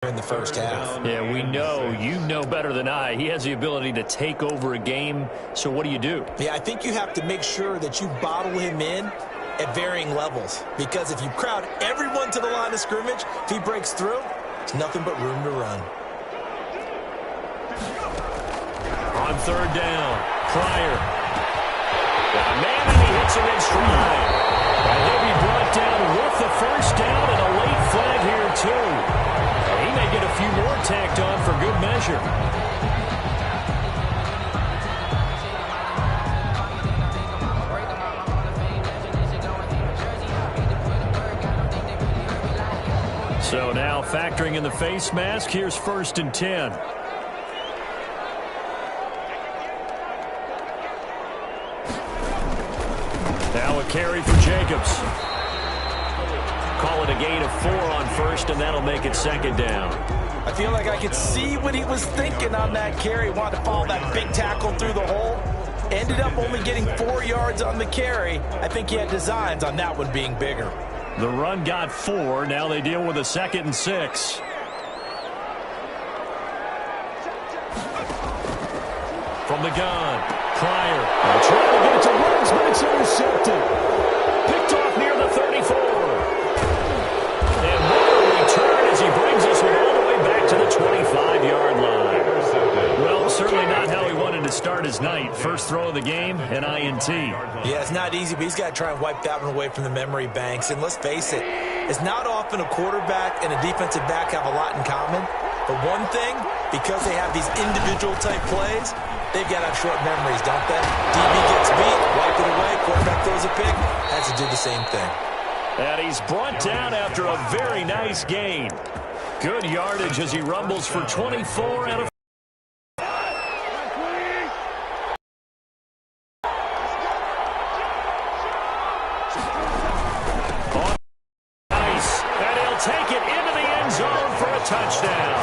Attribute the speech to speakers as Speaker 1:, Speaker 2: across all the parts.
Speaker 1: in the first half.
Speaker 2: Yeah, we know. You know better than I. He has the ability to take over a game. So what do you do?
Speaker 1: Yeah, I think you have to make sure that you bottle him in at varying levels. Because if you crowd everyone to the line of scrimmage, if he breaks through, there's nothing but room to run.
Speaker 2: On third down, Pryor. Got a man, and he hits him in stride. And he'll be brought down with the first down and a late flag here, too. And he may get a few more tacked on for good measure. So now factoring in the face mask, here's 1st and 10. Now a carry for Jacobs. Call it a gain of 4 on first, and that'll make it 2nd down.
Speaker 1: I feel like I could see what he was thinking on that carry. Wanted to follow that big tackle through the hole. Ended up only getting 4 yards on the carry. I think he had designs on that one being bigger.
Speaker 2: The run got 4. Now they deal with a 2nd and 6. From the gun, Pryor. Trying to get it to Ruggs, but it's intercepted. Picked off near the 34. And what a return as he brings us all the way back to the 25-yard line. Well, certainly not how he wanted to start his night. First throw of the game, an INT.
Speaker 1: Yeah, it's not easy, but he's got to try and wipe that one away from the memory banks. And let's face it, it's not often a quarterback and a defensive back have a lot in common. But one thing, because they have these individual-type plays, they've got to have short memories, don't they? DB gets beat, wipe it away, quarterback throws a pick, has to do the same thing.
Speaker 2: And he's brought down after a very nice gain. Good yardage as he rumbles for 24 out of take it into the end zone for a touchdown.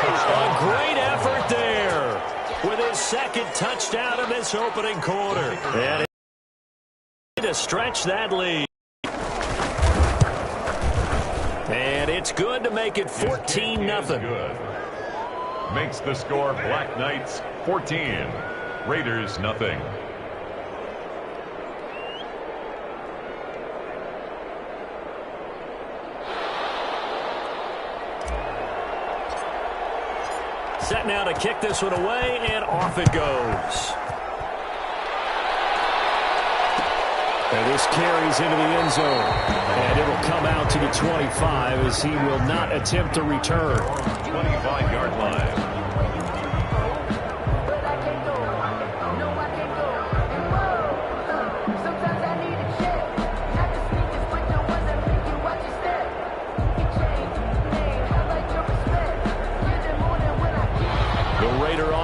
Speaker 2: A great effort there with his 2nd touchdown in this opening quarter. And to stretch that lead. And it's good to make it 14-0.
Speaker 3: Makes the score Black Knights 14, Raiders nothing.
Speaker 2: Set now to kick this one away, and off it goes. And this carries into the end zone. And it'll come out to the 25 as he will not attempt to return.
Speaker 3: 25-yard line.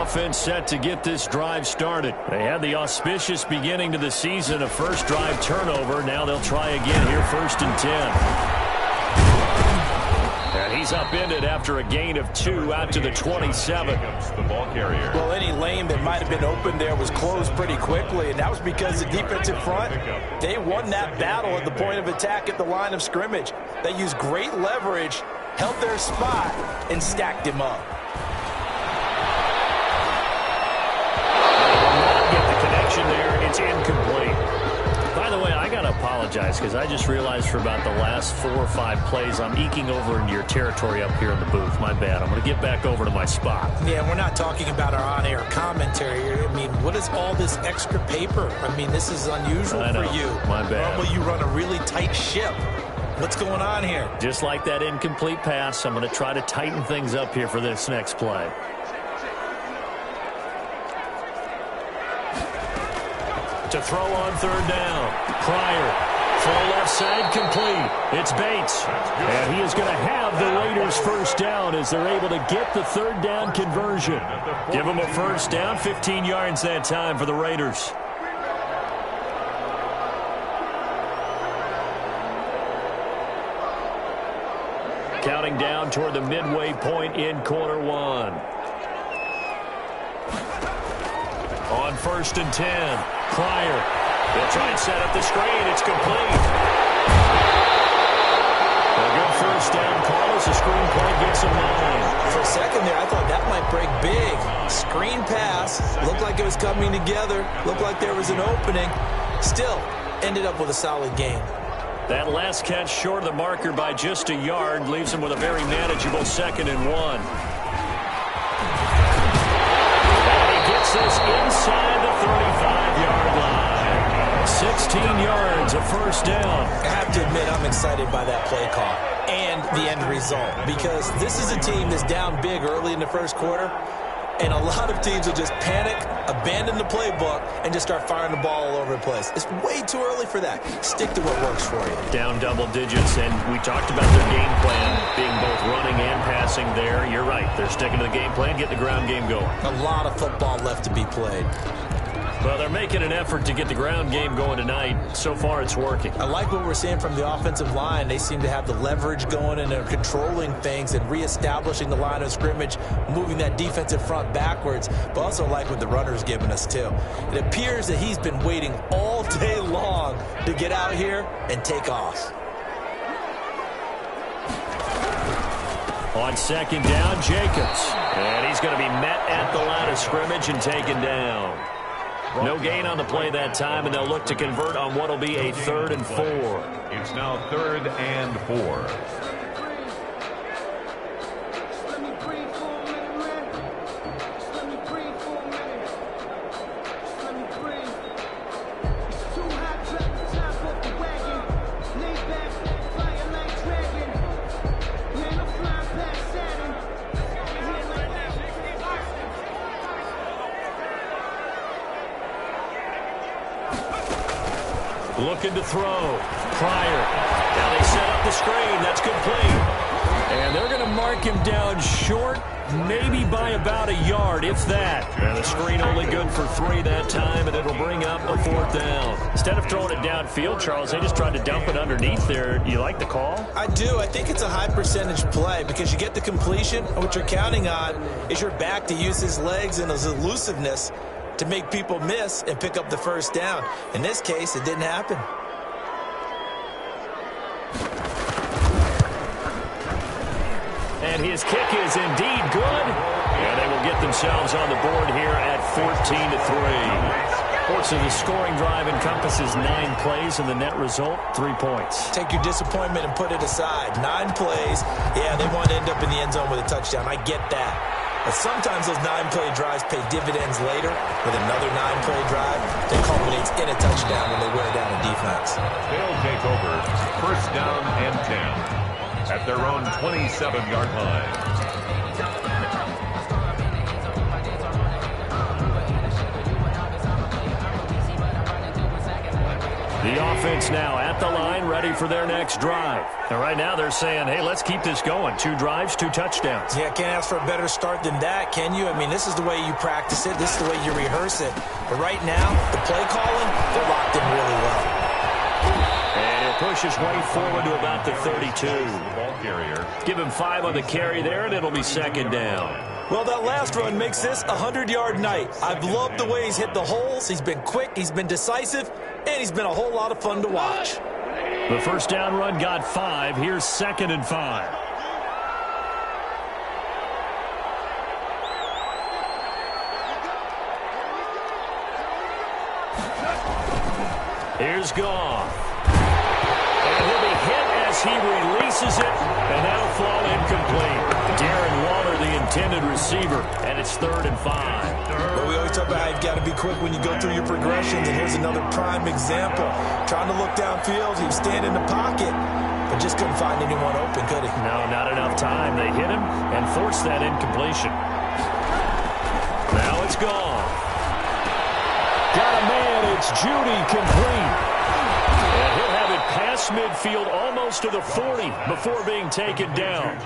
Speaker 2: Offense set to get this drive started. They had the auspicious beginning to the season, a first drive turnover. Now they'll try again here, 1st and 10. And he's upended after a gain of 2 out to the 27.
Speaker 3: The ball carrier.
Speaker 1: Well, any lane that might have been open there was closed pretty quickly, and that was because the defensive front, they won that battle at the point of attack at the line of scrimmage. They used great leverage, held their spot, and stacked him up.
Speaker 2: There, it's incomplete. By the way, I got to apologize because I just realized for about the last 4 or 5 plays I'm eking over into your territory up here in the booth. My bad. I'm going to get back over to my spot.
Speaker 1: Yeah, we're not talking about our on-air commentary here. I mean, what is all this extra paper? I mean, this is unusual for you.
Speaker 2: My bad.
Speaker 1: Normally you run a really tight ship. What's going on here?
Speaker 2: Just like that incomplete pass, I'm going to try to tighten things up here for this next play. To throw on 3rd down. Pryor. Throw left side complete. It's Bates. And he is going to have the Raiders' first down as they're able to get the 3rd down conversion. Give them a first down, 15 yards that time for the Raiders. Counting down toward the midway point in quarter 1. On 1st and 10. Pryor. They'll try and set up the screen. It's complete. A good first down call as the screen play gets a 9.
Speaker 1: For a second there, I thought that might break big. Screen pass. Looked like it was coming together. Looked like there was an opening. Still, ended up with a solid gain.
Speaker 2: That last catch short of the marker by just a yard leaves him with a very manageable 2nd and 1. And he gets this inside the 35-yard line. 16 yards, a first down.
Speaker 1: I have to admit, I'm excited by that play call and the end result, because this is a team that's down big early in the first quarter, and a lot of teams will just panic, abandon the playbook, and just start firing the ball all over the place. It's way too early for that. Stick to what works for you.
Speaker 2: Down double digits, and we talked about their game plan being both running and passing there. You're right. They're sticking to the game plan, getting the ground game going.
Speaker 1: A lot of football left to be played.
Speaker 2: Well, they're making an effort to get the ground game going tonight. So far, it's working.
Speaker 1: I like what we're seeing from the offensive line. They seem to have the leverage going, and they're controlling things and reestablishing the line of scrimmage, moving that defensive front backwards, but also like what the runner's giving us, too. It appears that he's been waiting all day long to get out here and take off.
Speaker 2: On 2nd down, Jacobs. And he's going to be met at the line of scrimmage and taken down. No gain on the play that time, and they'll look to convert on what will be a 3rd and 4.
Speaker 3: It's now 3rd and 4.
Speaker 2: Looking to throw. Pryor. Now they set up the screen. That's complete. And they're going to mark him down short, maybe by about a yard, if that. And the screen only good for 3 that time, and it'll bring up a 4th down. Instead of throwing it downfield, Charles, they just tried to dump it underneath there. You like the call?
Speaker 1: I do. I think it's a high percentage play because you get the completion, and what you're counting on is your back to use his legs and his elusiveness to make people miss and pick up the first down. In this case, it didn't happen.
Speaker 2: And his kick is indeed good. And they will get themselves on the board here at 14-3. So the scoring drive encompasses 9 plays, and the net result, 3 points.
Speaker 1: Take your disappointment and put it aside. 9 plays. Yeah, they want to end up in the end zone with a touchdown. I get that. But sometimes those 9-play drives pay dividends later with another 9-play drive that culminates in a touchdown when they wear down a defense.
Speaker 3: They'll take over 1st down and 10 at their own 27-yard line.
Speaker 2: The offense now at the line, ready for their next drive. And right now they're saying, hey, let's keep this going. 2 drives, 2 touchdowns.
Speaker 1: Yeah, can't ask for a better start than that, can you? I mean, this is the way you practice it. This is the way you rehearse it. But right now, the play calling, they're locked in really well.
Speaker 2: And he'll push his way forward to about the 32.
Speaker 3: Ball carrier.
Speaker 2: Give him 5 on the carry there, and it'll be 2nd down.
Speaker 1: Well, that last run makes this a 100-yard night. I've loved the way he's hit the holes. He's been quick, he's been decisive, and he's been a whole lot of fun to watch.
Speaker 2: The first down run got 5. Here's 2nd and 5. Here's Goff. And he'll be hit as he releases it, and that'll fall incomplete. Darren Waller, the intended receiver, and it's 3rd and 5.
Speaker 1: Well, we always talk about how you've got to be quick when you go through your progressions, and here's another prime example. Trying to look downfield, he was standing in the pocket, but just couldn't find anyone open, could he?
Speaker 2: No, not enough time. They hit him and forced that incompletion. Now it's gone. Got a man, it's Judy, complete. And he'll have it past midfield almost to the 40 before being taken down.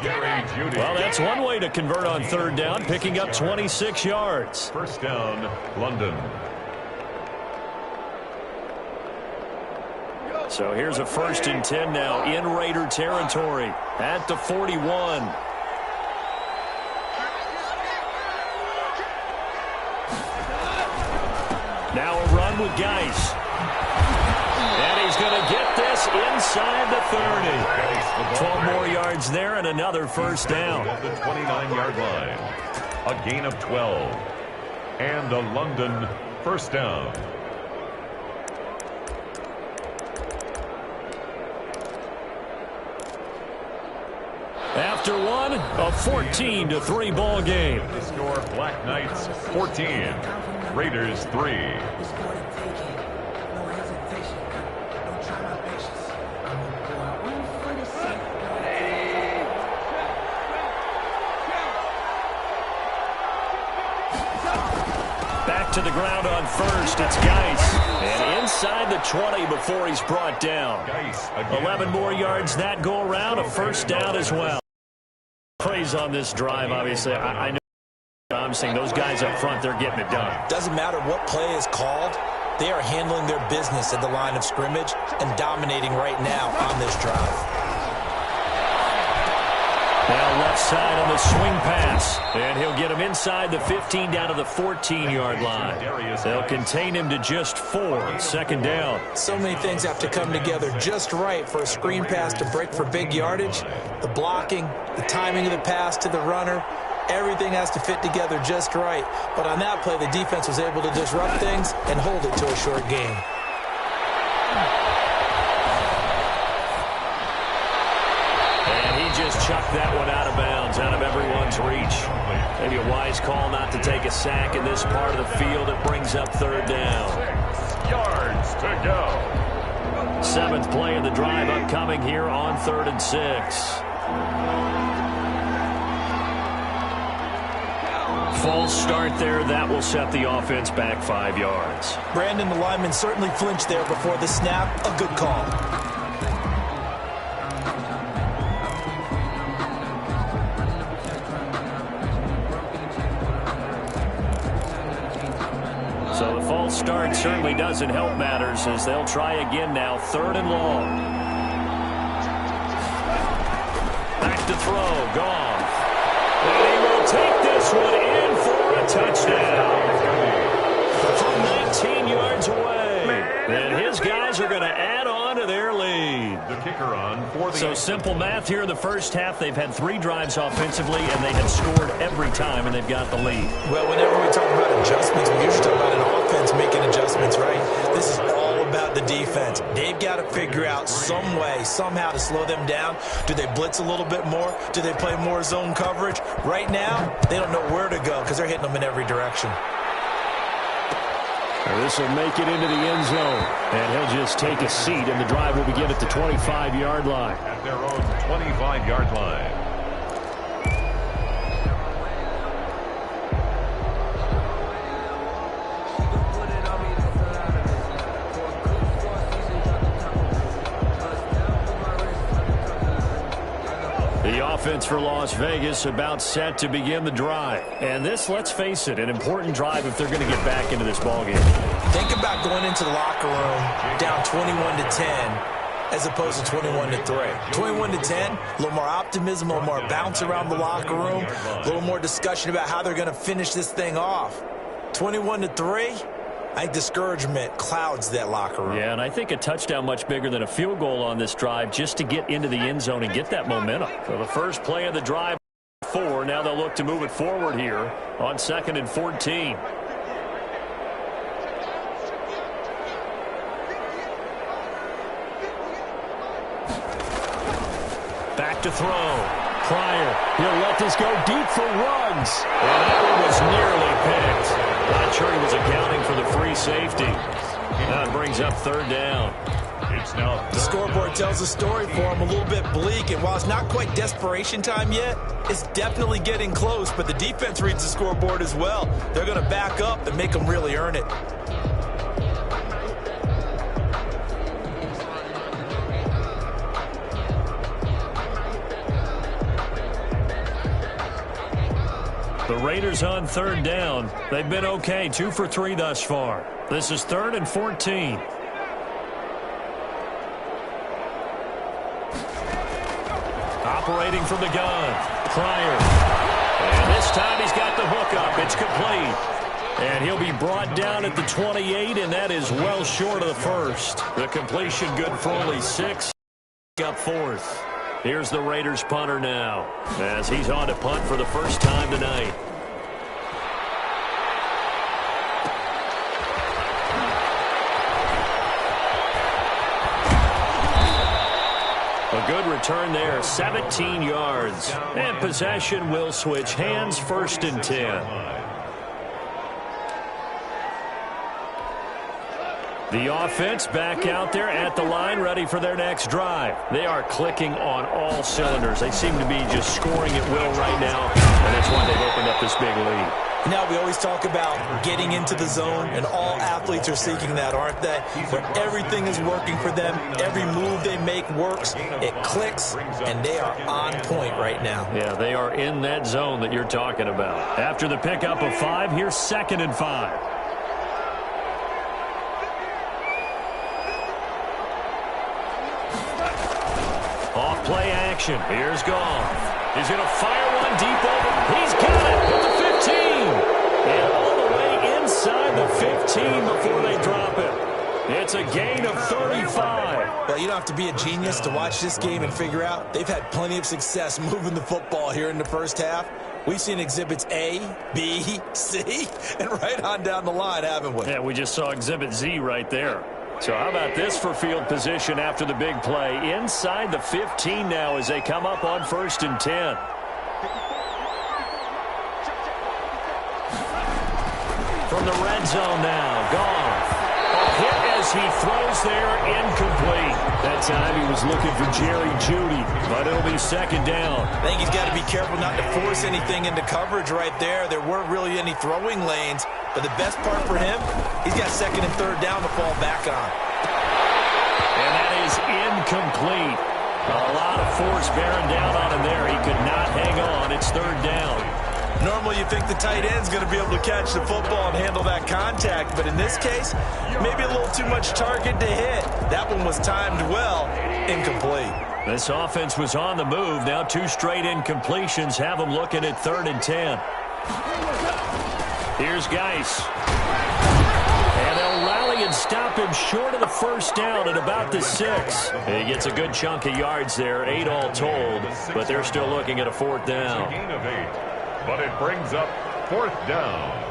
Speaker 2: Well, that's one way to convert on 3rd down, picking up 26 yards.
Speaker 3: 1st down, London.
Speaker 2: So here's a 1st and 10 now in Raider territory at the 41. Now a run with Geis. And he's going to get this It's inside the 30. 12 more yards there and another first down.
Speaker 3: At the 29-yard line. A gain of 12. And a London first down.
Speaker 2: After one, a 14-3 ball game.
Speaker 3: The score, Black Knights 14, Raiders 3.
Speaker 2: Back to the ground on first. It's Geis. And inside the 20 before he's brought down. 11 more yards that go around. A first down as well. Praise on this drive, obviously. I know I'm saying those guys up front, they're getting it done.
Speaker 1: Doesn't matter what play is called. They are handling their business at the line of scrimmage and dominating right now on this drive.
Speaker 2: Now left side on the swing pass. And he'll get him inside the 15 down to the 14-yard line. They'll contain him to just 4. Second down.
Speaker 1: So many things have to come together just right for a screen pass to break for big yardage. The blocking, the timing of the pass to the runner, everything has to fit together just right. But on that play, the defense was able to disrupt things and hold it to a short game.
Speaker 2: Just chucked that one out of bounds, out of everyone's reach. Maybe a wise call not to take a sack in this part of the field. It brings up third down.
Speaker 3: 6 yards to go.
Speaker 2: 7th play of the drive upcoming here on 3rd and 6. False start there. That will set the offense back 5 yards.
Speaker 1: Brandon, the lineman certainly flinched there before the snap. A good call.
Speaker 2: So the false start certainly doesn't help matters as they'll try again now. 3rd and long. Back to throw. Gone. And he will take this one in for a touchdown. From 19 yards away. And his guys are going to add on to their lead.
Speaker 3: The kicker on for the...
Speaker 2: So simple math here in the first half. They've had 3 drives offensively, and they have scored every time, and they've got the lead.
Speaker 1: Well, whenever we talk about adjustments, we usually talk about an offense making adjustments, right? This is all about the defense. They've got to figure out some way, somehow to slow them down. Do they blitz a little bit more? Do they play more zone coverage? Right now, they don't know where to go because they're hitting them in every direction.
Speaker 2: This will make it into the end zone. And he'll just take a seat, and the drive will begin at the 25-yard line.
Speaker 3: At their own 25-yard line.
Speaker 2: The offense for Las Vegas about set to begin the drive. And this, let's face it, an important drive if they're going to get back into this ballgame.
Speaker 1: Think about going into the locker room down 21-10 as opposed to 21-3. 21-10, a little more optimism, a little more bounce around the locker room, a little more discussion about how they're going to finish this thing off. 21-3, I think discouragement clouds that locker room.
Speaker 2: Yeah, and I think a touchdown much bigger than a field goal on this drive just to get into the end zone and get that momentum. So the first play of the drive, 4. Now they'll look to move it forward here on 2nd and 14. Back to throw. Pryor, he'll let this go deep for Ruggs. And that one was nearly picked. Not sure he was accounting for the free safety. That brings up 3rd down.
Speaker 3: It's now
Speaker 1: the scoreboard tells a story for him, a little bit bleak, and while it's not quite desperation time yet, it's definitely getting close, but the defense reads the scoreboard as well. They're going to back up and make them really earn it.
Speaker 2: The Raiders on 3rd down. They've been okay, 2 for 3 thus far. This is 3rd and 14. Operating from the gun, Pryor. And this time he's got the hook up. It's complete. And he'll be brought down at the 28, and that is well short of the first. The completion good for only 6. Up fourth. Here's the Raiders punter now, as he's on to punt for the first time tonight. A good return there, 17 yards. And possession will switch hands, 1st and 10. The offense back out there at the line, ready for their next drive. They are clicking on all cylinders. They seem to be just scoring at will right now, and that's why they've opened up this big lead.
Speaker 1: Now, we always talk about getting into the zone, and all athletes are seeking that, aren't they? Where everything is working for them, every move they make works, it clicks, and they are on point right now.
Speaker 2: Yeah, they are in that zone that you're talking about. After the pickup of 5, here's 2nd and 5. Off play action. Here's Goff. He's going to fire one deep over. He's got it at the 15. And all the way inside the 15 before they drop it. It's a gain of 35.
Speaker 1: Well, you don't have to be a genius to watch this game and figure out they've had plenty of success moving the football here in the first half. We've seen exhibits A, B, C, and right on down the line, haven't we?
Speaker 2: Yeah, we just saw exhibit Z right there. So how about this for field position after the big play? Inside the 15 now as they come up on 1st and 10. From the red zone now, Goff. A hit as he throws there, incomplete. That time he was looking for Jerry Jeudy, but it'll be 2nd down.
Speaker 1: I think he's got to be careful not to force anything into coverage right there. There weren't really any throwing lanes. But the best part for him, he's got 2nd and 3rd down to fall back on.
Speaker 2: And that is incomplete. A lot of force bearing down on him there. He could not hang on. It's 3rd down.
Speaker 1: Normally you think the tight end's going to be able to catch the football and handle that contact. But in this case, maybe a little too much target to hit. That one was timed well. Incomplete.
Speaker 2: This offense was on the move. Now 2 straight incompletions have them looking at 3rd and 10. Here's Geis. And they'll rally and stop him short of the 1st down at about the 6. He gets a good chunk of yards there, 8 all told, but they're still looking at a 4th down.
Speaker 3: Gain of 8, but it brings up 4th down.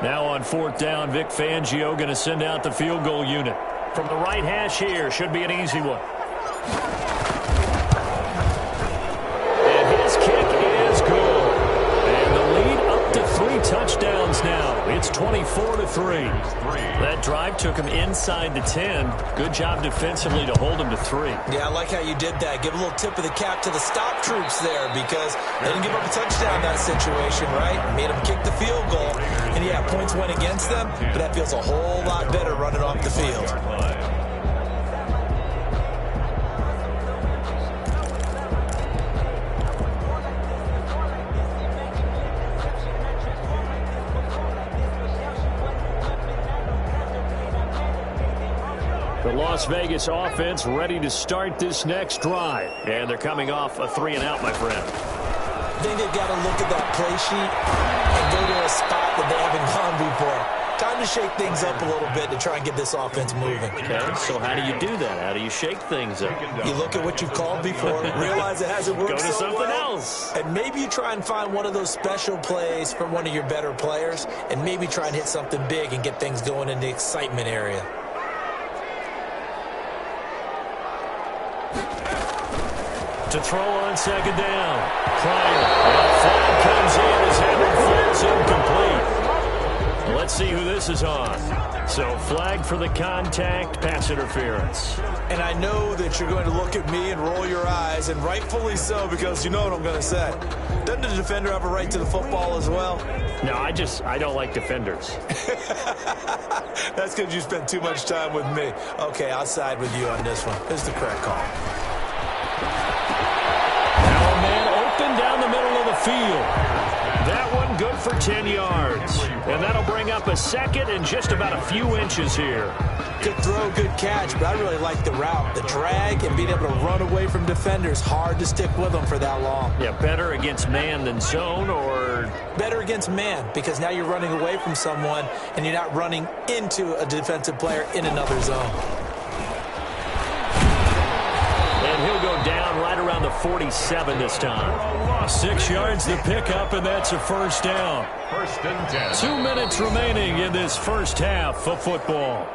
Speaker 2: Now on 4th down, Vic Fangio going to send out the field goal unit. From the right hash here, should be an easy one. And his kick is good. And the lead up to 3 touchdowns now. It's 24-3. That drive took him inside the 10. Good job defensively to hold him to 3.
Speaker 1: Yeah, I like how you did that. Give a little tip of the cap to the stop troops there because they didn't give up a touchdown in that situation, right? Made them kick the field goal. And yeah, points went against them, but that feels a whole lot better running off the field.
Speaker 2: The Las Vegas offense ready to start this next drive. And they're coming off a 3-and-out, my friend.
Speaker 1: I think they've got to look at that play sheet and go to a spot that they haven't gone before. Time to shake things up a little bit to try and get this offense moving.
Speaker 2: Okay, so how do you do that? How do you shake things up?
Speaker 1: You look at what you've called before, realize it hasn't worked
Speaker 2: Go to
Speaker 1: so
Speaker 2: something
Speaker 1: well,
Speaker 2: else.
Speaker 1: and maybe you try and find one of those special plays from one of your better players, and maybe try and hit something big and get things going in the excitement area.
Speaker 2: To throw on 2nd down. Pryor. And flag comes in as Henry falls incomplete. Well, let's see who this is on. So flag for the contact, pass interference.
Speaker 1: And I know that you're going to look at me and roll your eyes, and rightfully so, because you know what I'm going to say. Doesn't the defender have a right to the football as well?
Speaker 2: No, I don't like defenders.
Speaker 1: That's because you spend too much time with me. Okay, I'll side with you on this one. This is the correct call. Now
Speaker 2: a man open down the middle of the field. That one good for 10 yards. And that'll bring up a second and just about a few inches here.
Speaker 1: Good throw, good catch, but I really like the route. The drag and being able to run away from defenders, hard to stick with them for that long.
Speaker 2: Yeah, better against man than zone, or?
Speaker 1: Better against man, because now you're running away from someone and you're not running into a defensive player in another zone.
Speaker 2: And he'll go down right around the 47 this time. 6 yards the pickup, and that's a first down.
Speaker 3: 1st and 10.
Speaker 2: 2 minutes remaining in this first half of football.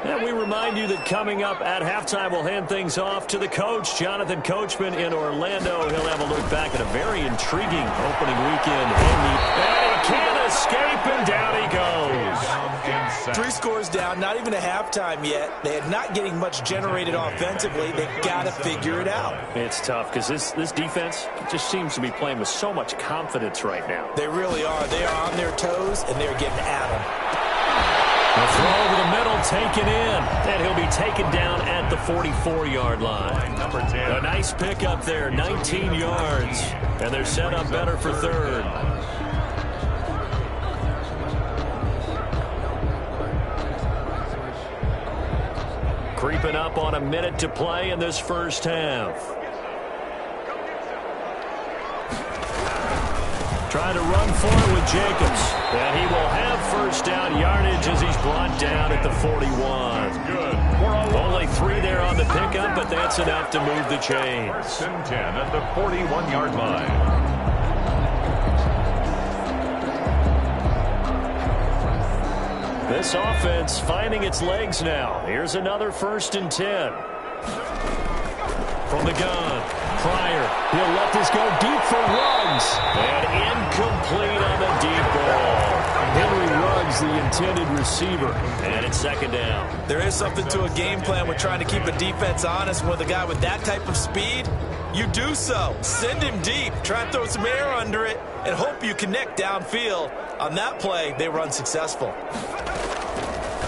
Speaker 2: And we remind you that coming up at halftime, we'll hand things off to the coach, Jonathan Coachman in Orlando. He'll have a look back at a very intriguing opening weekend. And he can't escape, and down he goes.
Speaker 1: 3 scores down, not even a halftime yet. They are not getting much generated offensively. They've got to figure it out.
Speaker 2: It's tough because this defense just seems to be playing with so much confidence right now.
Speaker 1: They really are. They are on their toes, and they're getting at them.
Speaker 2: A throw over the middle, taken in, and he'll be taken down at the 44-yard line.
Speaker 3: Number 10.
Speaker 2: A nice pickup there, 19 yards, and they're set up better for third. Creeping up on a minute to play in this first half. Trying to run for it with Jacobs. And he will have first down yardage as he's brought down at the 41.
Speaker 3: Good.
Speaker 2: Only 3 there on the pickup, but that's enough to move the chains.
Speaker 3: 1st and 10 at the 41-yard line.
Speaker 2: This offense finding its legs now. Here's another 1st and 10. From the gun, Pryor. He'll let this go deep for Ruggs. And incomplete on the deep ball. Henry Ruggs, the intended receiver. And it's 2nd down.
Speaker 1: There is something to a game plan with trying to keep a defense honest. With a guy with that type of speed, you do so. Send him deep. Try and throw some air under it and hope you connect downfield. On that play, they were unsuccessful.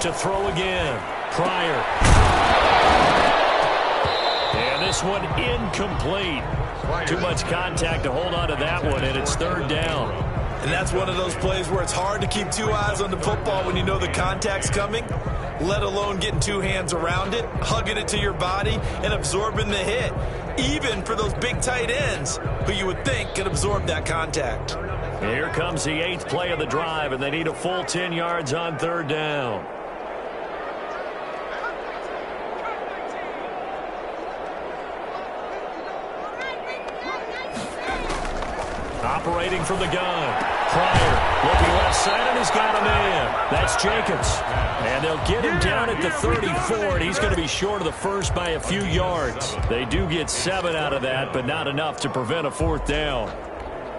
Speaker 2: To throw again, Pryor. And this one incomplete. Too much contact to hold on to that one, and it's 3rd down.
Speaker 1: And that's one of those plays where it's hard to keep 2 eyes on the football when you know the contact's coming, let alone getting 2 hands around it, hugging it to your body, and absorbing the hit. Even for those big tight ends who you would think could absorb that contact.
Speaker 2: Here comes the 8th play of the drive, and they need a full 10 yards on 3rd down. Operating from the gun. Pryor looking left side, and he's got a man. That's Jacobs. And they'll get him down at the 34, and he's going to be short of the first by a few yards. They do get 7 out of that, but not enough to prevent a 4th down.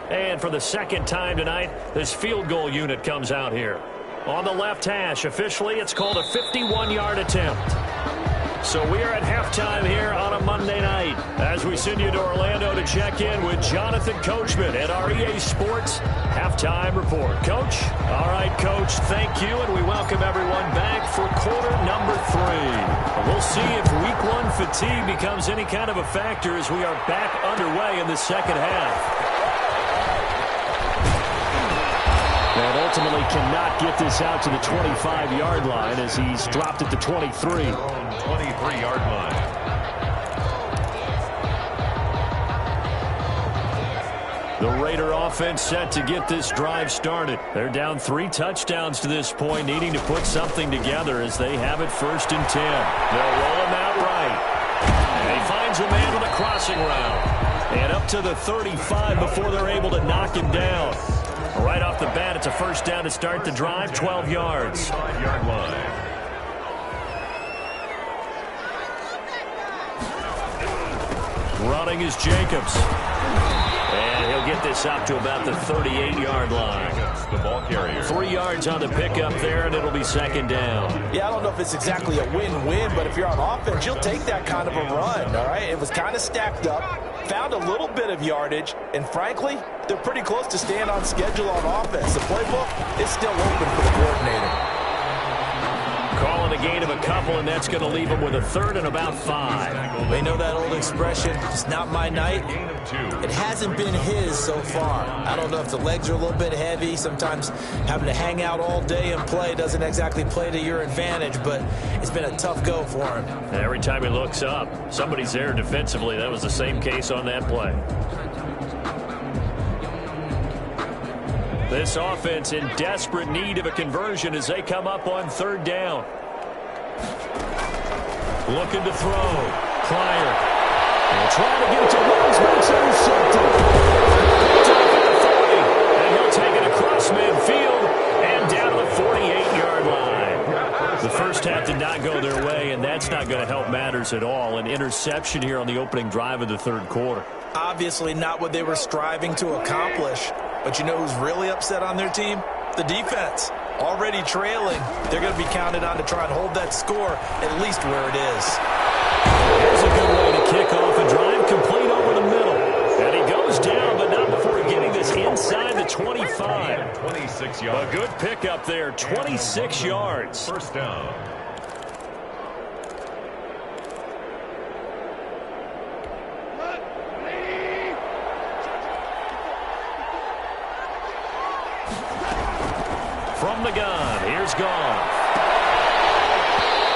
Speaker 2: And for the 2nd time tonight, this field goal unit comes out here. On the left hash, officially, it's called a 51-yard attempt. So we are at halftime here on a Monday night as we send you to Orlando to check in with Jonathan Coachman at our EA Sports Halftime Report. Coach? All right, Coach, thank you, and we welcome everyone back for quarter number 3. We'll see if Week 1 fatigue becomes any kind of a factor as we are back underway in the second half. And ultimately cannot get this out to the 25-yard line as he's dropped at the 23.
Speaker 3: 23-yard line.
Speaker 2: The Raider offense set to get this drive started. They're down 3 touchdowns to this point, needing to put something together as they have it 1st and 10. They'll roll him out right. And he finds a man with a crossing route. And up to the 35 before they're able to knock him down. Right off the bat, it's a 1st down to start the drive, 12 yards.
Speaker 3: 5-yard line.
Speaker 2: Running is Jacobs. And he'll get this up to about the 38-yard line.
Speaker 3: The ball carrier.
Speaker 2: 3 yards on the pickup there, and it'll be 2nd down.
Speaker 1: Yeah, I don't know if it's exactly a win-win, but if you're on offense, you'll take that kind of a run, all right? It was kind of stacked up, found a little bit of yardage, and frankly, they're pretty close to staying on schedule on offense. The playbook is still open for the coordinator.
Speaker 2: Calling a gain of a couple, and that's going to leave them with a third and about 5.
Speaker 1: They know that old expression, it's not my night. It hasn't been his so far. I don't know if the legs are a little bit heavy. Sometimes having to hang out all day and play doesn't exactly play to your advantage, but it's been a tough go for him.
Speaker 2: Every time he looks up, somebody's there defensively. That was the same case on that play. This offense in desperate need of a conversion as they come up on third down. Looking to throw. Pryor. And trying to get it to Williams, but it's intercepted. Picked up at the 40. And he'll take it across midfield and down to the 48-yard line. The first half did not go their way, and that's not going to help matters at all. An interception here on the opening drive of the third quarter.
Speaker 1: Obviously not what they were striving to accomplish. But you know who's really upset on their team? The defense. Already trailing. They're going to be counted on to try and hold that score at least where it is.
Speaker 2: Here's a good way to kick off a drive, complete over the middle. And he goes down, but not before getting this inside the 25.
Speaker 3: 26 yards.
Speaker 2: A good pickup there, 26 yards.
Speaker 3: First down.
Speaker 2: From the gun, here's Goff.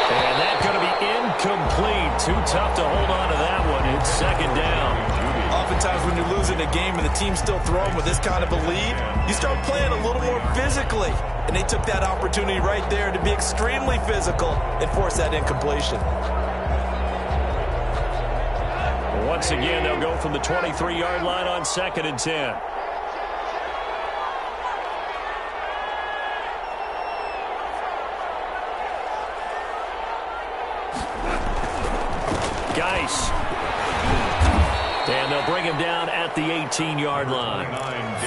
Speaker 2: And that's going to be incomplete. Too tough to hold on to that one. It's second down.
Speaker 1: Oftentimes when you're losing a game and the team's still throwing with this kind of a lead, you start playing a little more physically. And they took that opportunity right there to be extremely physical and force that incompletion.
Speaker 2: Once again, they'll go from the 23-yard line on 2nd and 10. Geis. And they'll bring him down at the 18-yard line.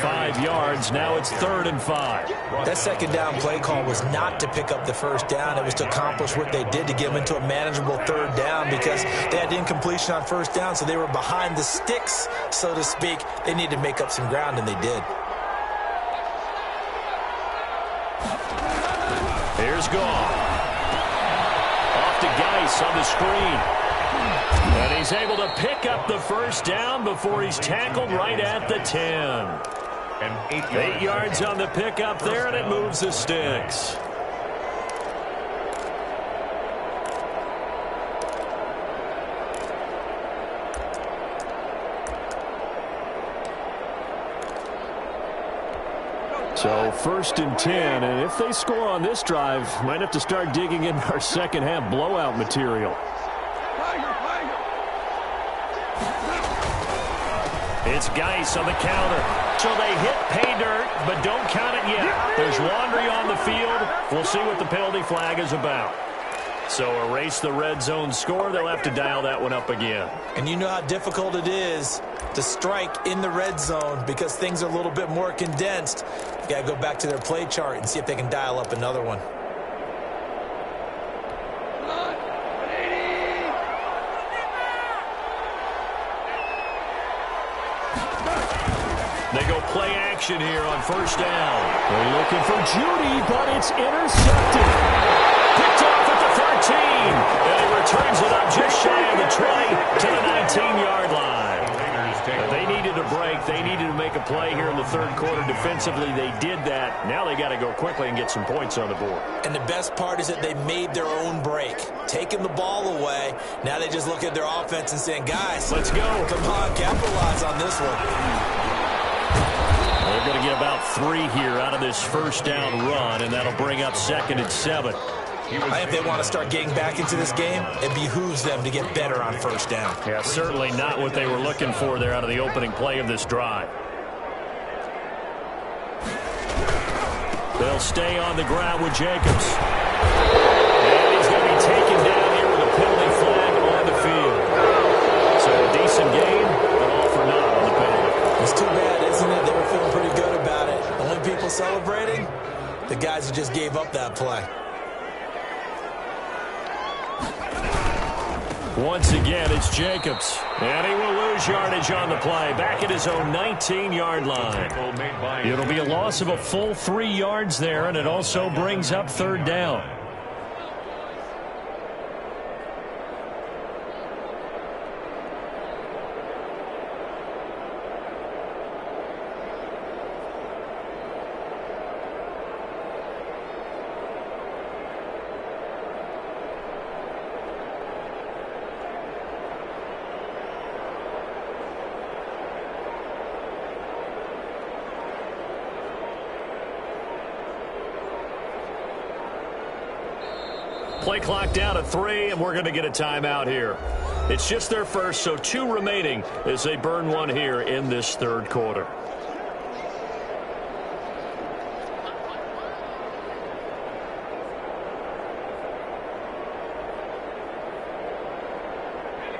Speaker 2: 5 yards. Now it's 3rd and 5.
Speaker 1: That second down play call was not to pick up the first down. It was to accomplish what they did to get them into a manageable third down because they had incompletion on first down, so they were behind the sticks, so to speak. They needed to make up some ground, and they did.
Speaker 2: Here's Goff. Off to Geis on the screen. And he's able to pick up the first down before he's tackled right at the 10.
Speaker 3: And
Speaker 2: 8 yards on the pickup there, and it moves the sticks. So 1st and 10, and if they score on this drive, might have to start digging in our second half blowout material. It's Geis on the counter. So they hit pay dirt, but don't count it yet. There's laundry on the field. We'll see what the penalty flag is about. So erase the red zone score. They'll have to dial that one up again.
Speaker 1: And you know how difficult it is to strike in the red zone because things are a little bit more condensed. You got to go back to their play chart and see if they can dial up another one.
Speaker 2: They go play action here on first down. They're looking for Judy, but it's intercepted. Picked off at the 13. And he returns it up just shy of the 20 to the 19-yard line. They needed a break. They needed to make a play here in the third quarter. Defensively, they did that. Now they got to go quickly and get some points on the board.
Speaker 1: And the best part is that they made their own break. Taking the ball away. Now they just look at their offense and saying, guys,
Speaker 2: let's go.
Speaker 1: Come on, capitalize on this one.
Speaker 2: They're going to get about 3 here out of this first down run, and that'll bring up 2nd and 7.
Speaker 1: If they want to start getting back into this game, it behooves them to get better on first down.
Speaker 2: Yeah, certainly not what they were looking for there out of the opening play of this drive. They'll stay on the ground with Jacobs. And he's going to be taken down here with a penalty flag on the field. So a decent game, but all for naught on the penalty.
Speaker 1: It's too bad, isn't it? They were feeling pretty good about it. The only people celebrating, the guys who just gave up that play.
Speaker 2: Once again, it's Jacobs. And he will lose yardage on the play. Back at his own 19-yard line. It'll be a loss of a full 3 yards there, and it also brings up third down. Play clock down to 3, and we're going to get a timeout here. It's just their first, so 2 remaining as they burn one here in this third quarter.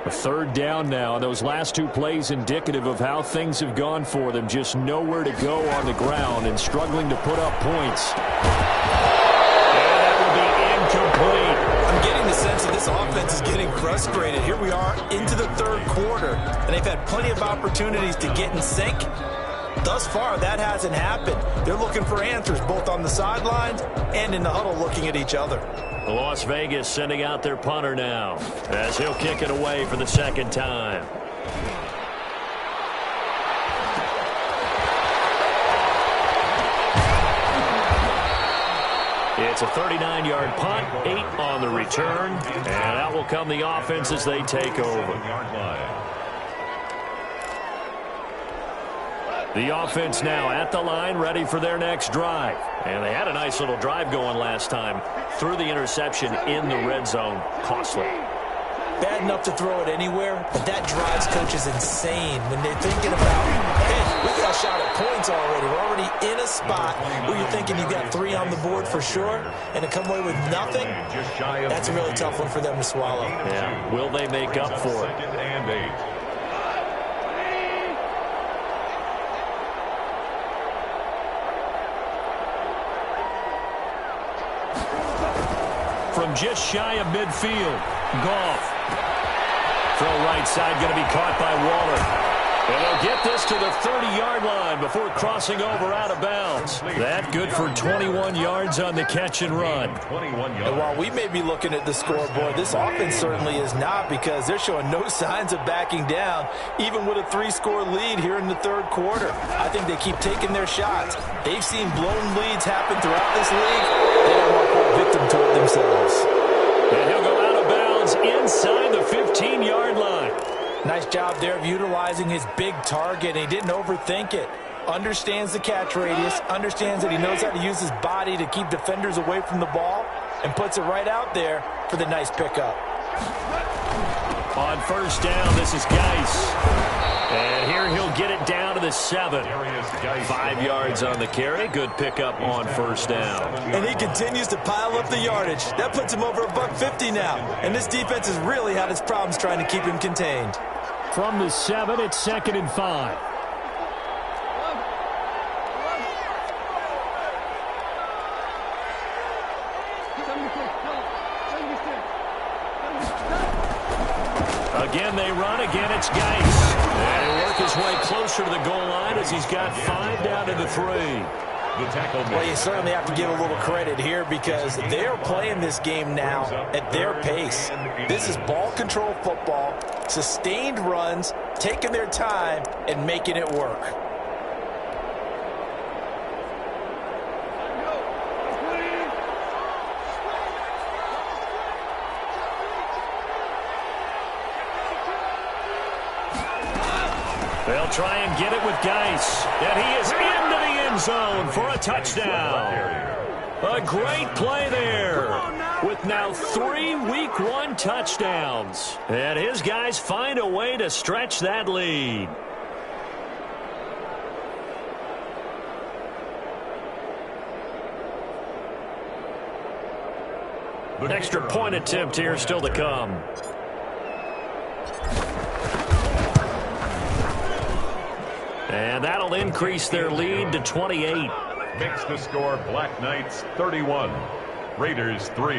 Speaker 2: A third down now. Those last 2 plays indicative of how things have gone for them. Just nowhere to go on the ground and struggling to put up points. And that will be incomplete.
Speaker 1: I'm getting the sense that this offense is getting frustrated. Here we are into the third quarter, and they've had plenty of opportunities to get in sync. Thus far, that hasn't happened. They're looking for answers both on the sidelines and in the huddle looking at each other.
Speaker 2: Las Vegas sending out their punter now as he'll kick it away for the second time. It's a 39-yard punt, 8 on the return, and out will come the offense as they take over. The offense now at the line, ready for their next drive. And they had a nice little drive going last time. Threw the interception in the red zone. Costly.
Speaker 1: Bad enough to throw it anywhere, but that drives coaches insane when they're thinking about, hey, we got a shot at points already. We're already in a spot where you're thinking you got 3 on the board for sure, and to come away with nothing, that's a really tough one for them to swallow.
Speaker 2: Yeah, will they make up for it? From just shy of midfield, Goff. Throw right side going to be caught by Waller. And they'll get this to the 30-yard line before crossing over out of bounds. That good for 21 yards on the catch and run.
Speaker 1: And while we may be looking at the scoreboard, this offense certainly is not, because they're showing no signs of backing down, even with a 3-score lead here in the third quarter. I think they keep taking their shots. They've seen blown leads happen throughout this league. They don't want to fall victim to it themselves.
Speaker 2: And he'll go out of bounds inside the 15-yard line.
Speaker 1: Nice job there of utilizing his big target. He didn't overthink it. Understands the catch radius, understands that he knows how to use his body to keep defenders away from the ball, and puts it right out there for the nice pickup.
Speaker 2: On first down, this is Geis. And here he'll get it down to the 7. 5 yards on the carry. Good pickup on first down.
Speaker 1: And he continues to pile up the yardage. That puts him over $150 now. And this defense has really had its problems trying to keep him contained.
Speaker 2: From the 7, it's 2nd and 5. Again, they run. Again, it's Geis. And he'll work his way closer to the goal line as he's got 5 down to the 3.
Speaker 1: Well, you certainly have to give a little credit here, because they're playing this game now at their pace. This is ball control football, sustained runs, taking their time, and making it work. They'll try and get it with Geis. And he is into the end zone for a touchdown. A great play there, with now 3 Week 1 touchdowns. And his guys find a way to stretch that lead. Extra point attempt here still to come. And that'll increase their lead to 28.
Speaker 3: Makes the score Black Knights 31, Raiders 3.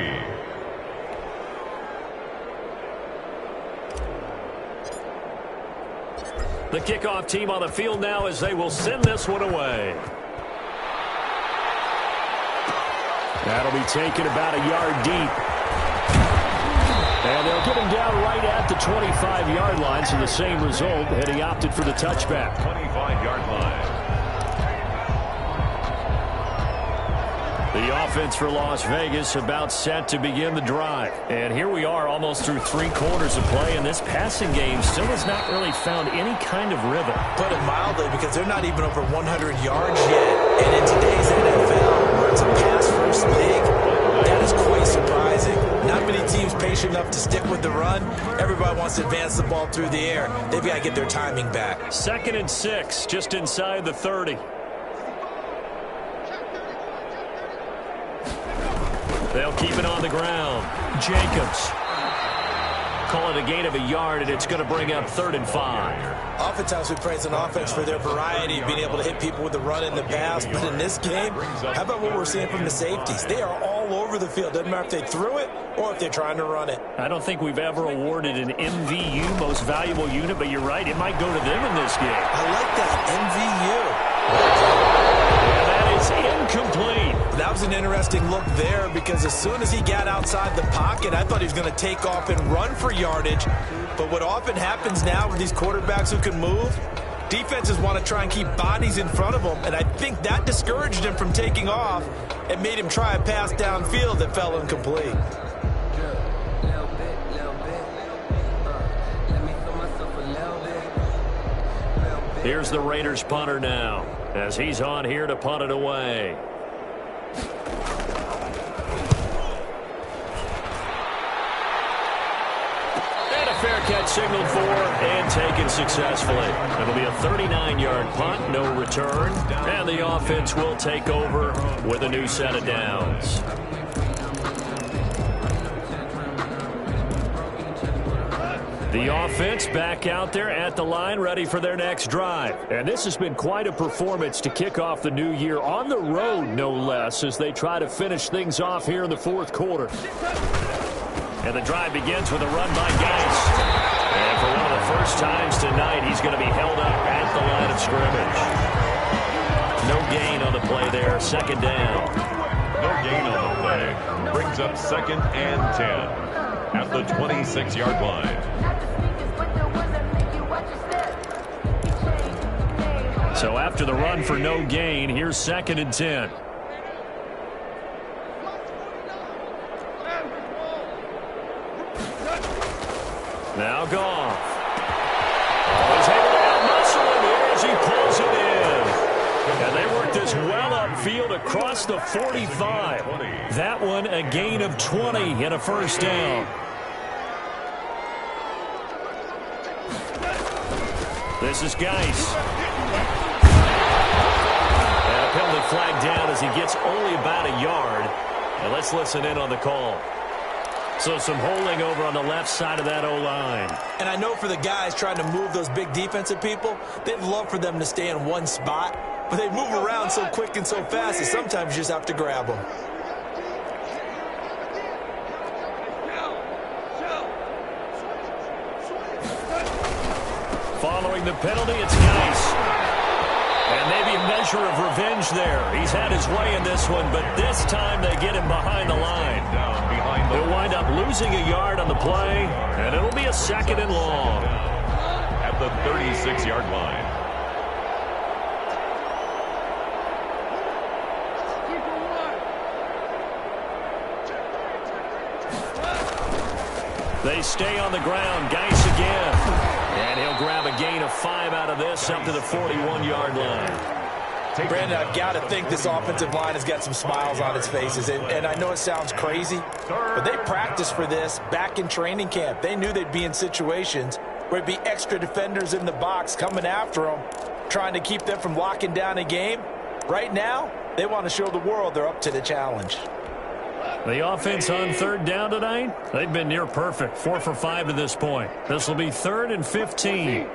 Speaker 2: The kickoff team on the field now as they will send this one away. That'll be taken about a yard deep. And they'll get him down right at the 25-yard line, so the same result, and he opted for the touchback.
Speaker 3: 25-yard line.
Speaker 2: The offense for Las Vegas about set to begin the drive. And here we are almost through 3 quarters of play, and this passing game still has not really found any kind of rhythm.
Speaker 1: Put it mildly, because they're not even over 100 yards yet. And in today's NFL, where it's a pass-first league, that is quite surprising. amazing. Not many teams patient enough to stick with the run. Everybody wants to advance the ball through the air. They've got to get their timing back.
Speaker 2: 2nd and 6, just inside the 30. They'll keep it on the ground. Jacobs. Call it a gain of a yard, and it's going to bring up 3rd and 5.
Speaker 1: Oftentimes we praise an offense for their variety of being able to hit people with the run and the pass. But in this game, how about what we're seeing from the safeties? They are all over the field. Doesn't matter if they threw it or if they're trying to run it.
Speaker 2: I don't think we've ever awarded an MVU, most valuable unit, but you're right. It might go to them in this game.
Speaker 1: I like that, MVU.
Speaker 2: Yeah, that is incomplete.
Speaker 1: That was an interesting look there because as soon as he got outside the pocket, I thought he was going to take off and run for yardage. But what often happens now with these quarterbacks who can move, defenses want to try and keep bodies in front of them, and I think that discouraged him from taking off and made him try a pass downfield that fell incomplete.
Speaker 2: Here's the Raiders punter now as he's on here to punt it away. Fair catch signaled for and taken successfully. It'll be a 39-yard punt, no return, and the offense will take over with a new set of downs. The offense back out there at the line, ready for their next drive. And this has been quite a performance to kick off the new year on the road, no less, as they try to finish things off here in the 4th quarter. And the drive begins with a run by Geis. And for one of the first times tonight, he's going to be held up at the line of scrimmage. No gain on the play there, 2nd down.
Speaker 3: No gain on the play. Brings up 2nd and 10 at the 26-yard line.
Speaker 2: So after the run for no gain, here's 2nd and 10. Now Goff. He's able to out-muscle it here as he pulls it in. And they work this well upfield across the 45. That one a gain of 20 and a 1st down. This is Geis. And a penalty flag down as he gets only about a yard. And let's listen in on the call. So some holding over on the left side of that O-line.
Speaker 1: And I know for the guys trying to move those big defensive people, they'd love for them to stay in one spot, but they move around so quick and so fast that sometimes you just have to grab them.
Speaker 2: Following the penalty, it's Geis. And maybe a measure of revenge there. He's had his way in this one, but this time they get him behind the line. He'll wind up losing a yard on the play, and it'll be a 2nd and long.
Speaker 3: At the 36-yard line.
Speaker 2: They stay on the ground. Geis again. And he'll grab a gain of 5 out of this up to the 41-yard line.
Speaker 1: Brandon, I've got to think this offensive line has got some smiles on its faces. And I know it sounds crazy, but they practiced for this back in training camp. They knew they'd be in situations where it'd be extra defenders in the box coming after them, trying to keep them from locking down a game. Right now, they want to show the world they're up to the challenge.
Speaker 2: The offense on 3rd down tonight, they've been near perfect. 4 for 5 to this point. This will be 3rd and 15.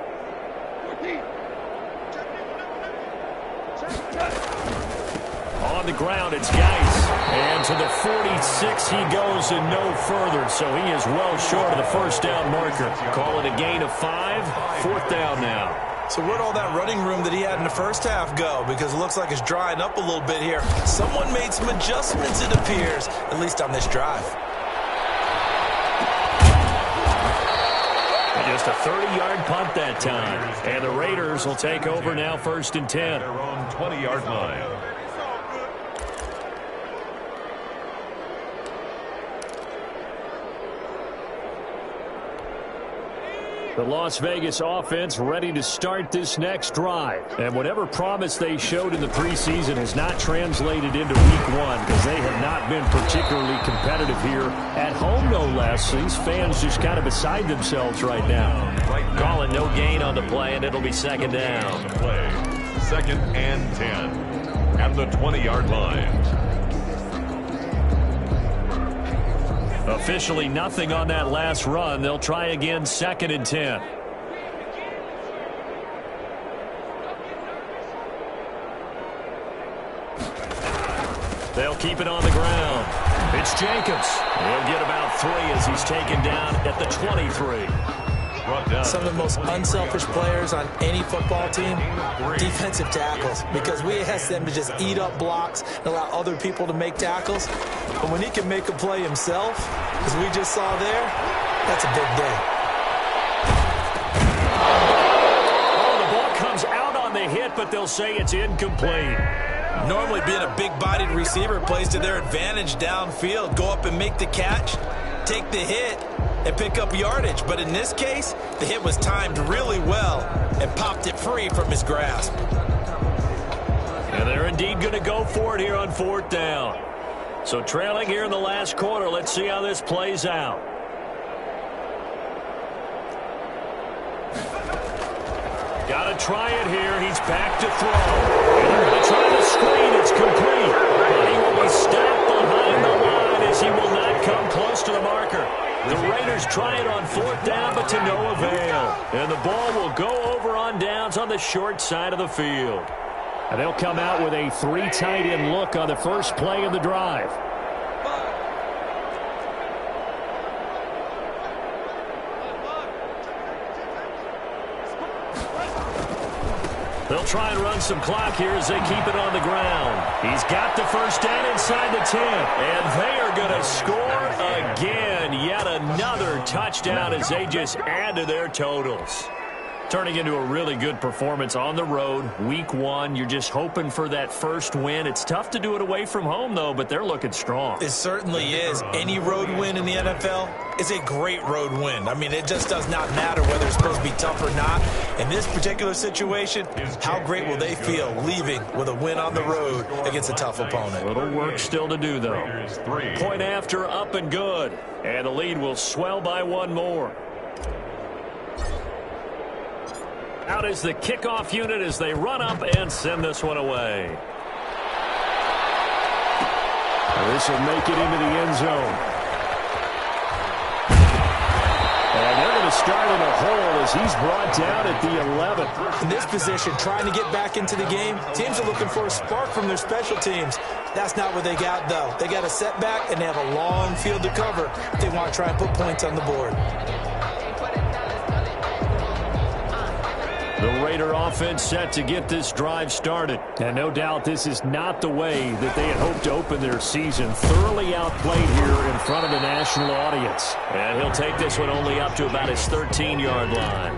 Speaker 2: On the ground, it's Geis. And to the 46 he goes and no further. So he is well short of the 1st down marker. Call it a gain of 5. 4th down now.
Speaker 1: So where'd all that running room that he had in the first half go? Because it looks like it's drying up a little bit here. Someone made some adjustments, it appears, at least on this drive.
Speaker 2: Just a 30-yard punt that time. And the Raiders will take over now 1st and 10.
Speaker 3: Their own 20-yard line.
Speaker 2: The Las Vegas offense ready to start this next drive. And whatever promise they showed in the preseason has not translated into week one because they have not been particularly competitive here at home, no less. These fans just kind of beside themselves right now.
Speaker 4: Calling no gain on the play, and it'll be second down.
Speaker 3: Play. 2nd and 10 at the 20-yard line.
Speaker 2: Officially nothing on that last run. They'll try again 2nd and 10. They'll keep it on the ground. It's Jacobs. He'll get about 3 as he's taken down at the 23.
Speaker 1: Some of the most unselfish players on any football team, defensive tackles, because we ask them to just eat up blocks and allow other people to make tackles. But when he can make a play himself, as we just saw there, that's a big day.
Speaker 2: Oh, the ball comes out on the hit, but they'll say it's incomplete.
Speaker 1: Normally being a big-bodied receiver plays to their advantage downfield. Go up and make the catch, take the hit, and pick up yardage. But in this case, the hit was timed really well and popped it free from his grasp.
Speaker 2: And they're indeed going to go for it here on 4th down. So trailing here in the last quarter, let's see how this plays out. Got to try it here. He's back to throw. And they're going to try the screen. It's complete. But he will be stopped behind the line as he will not come close to the marker. The Raiders try it on 4th down, but to no avail. And the ball will go over on downs on the short side of the field. And they'll come out with a 3 tight end look on the first play of the drive. They'll try and run some clock here as they keep it on the ground. He's got the first down inside the 10. And they are going to score again. Yet another touchdown as they just add to their totals. Turning into a really good performance on the road. Week 1, you're just hoping for that first win. It's tough to do it away from home, though, but they're looking strong.
Speaker 1: It certainly is. Any road win in the NFL is a great road win. I mean, it just does not matter whether it's supposed to be tough or not. In this particular situation, how great will they feel leaving with a win on the road against a tough opponent?
Speaker 2: Little work still to do, though. Point after, up and good. And the lead will swell by 1 more. Out is the kickoff unit as they run up and send this one away. This will make it into the end zone. And they're going to start in a hole as he's brought down at the 11th.
Speaker 1: In this position, trying to get back into the game, teams are looking for a spark from their special teams. That's not what they got, though. They got a setback, and they have a long field to cover if they want to try and put points on the board.
Speaker 2: The Raider offense set to get this drive started. And no doubt this is not the way that they had hoped to open their season. Thoroughly outplayed here in front of a national audience. And he'll take this one only up to about his 13-yard line.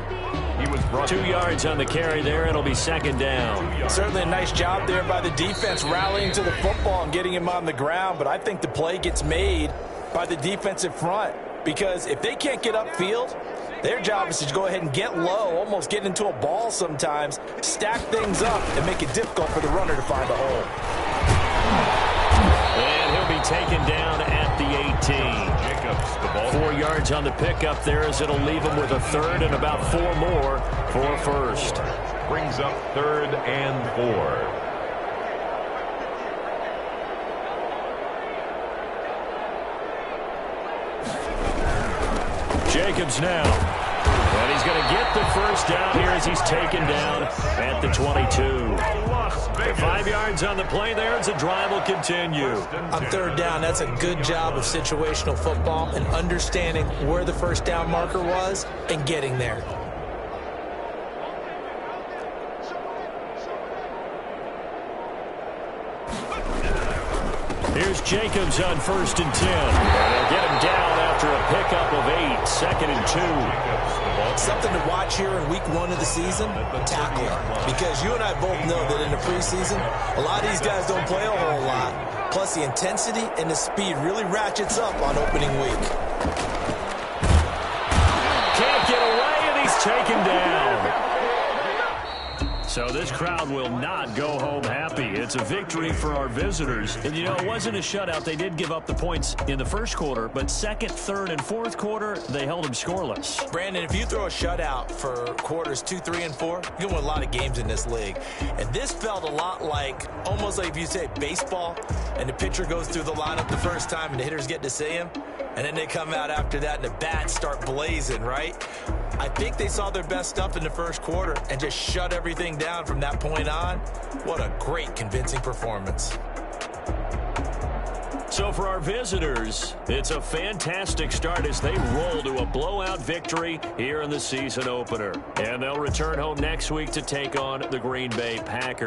Speaker 2: He was 2 yards on the carry there, and it'll be 2nd down.
Speaker 1: Certainly a nice job there by the defense rallying to the football and getting him on the ground. But I think the play gets made by the defensive front. Because if they can't get upfield, their job is to go ahead and get low, almost get into a ball sometimes, stack things up, and make it difficult for the runner to find a hole.
Speaker 2: And he'll be taken down at the 18.
Speaker 3: Jacobs, the ball.
Speaker 2: 4 yards on the pickup there as it'll leave him with a 3rd and about 4 more for a first.
Speaker 3: Brings up 3rd and 4.
Speaker 2: Jacobs now. And he's going to get the first down here as he's taken down at the 22. 5 yards on the play there as the drive will continue.
Speaker 1: On 3rd down, that's a good job of situational football and understanding where the first down marker was and getting there.
Speaker 2: Here's Jacobs on 1st and 10. They'll get him down after a pickup of 8, 2nd and 2.
Speaker 1: Something to watch here in week 1 of the season, tackling. Because you and I both know that in the preseason, a lot of these guys don't play a whole lot. Plus, the intensity and the speed really ratchets up on opening week.
Speaker 2: Can't get away, and he's taken down. So this crowd will not go home happy. It's a victory for our visitors. And, you know, it wasn't a shutout. They did give up the points in the first quarter, but second, third, and fourth quarter, they held them scoreless.
Speaker 1: Brandon, if you throw a shutout for quarters 2, 3, and 4, you can win a lot of games in this league. And this felt a lot like, almost like if you say baseball, and the pitcher goes through the lineup the first time and the hitters get to see him, and then they come out after that and the bats start blazing, right? I think they saw their best stuff in the first quarter and just shut everything down from that point on. What a great, convincing performance.
Speaker 2: So for our visitors, it's a fantastic start as they roll to a blowout victory here in the season opener. And they'll return home next week to take on the Green Bay Packers.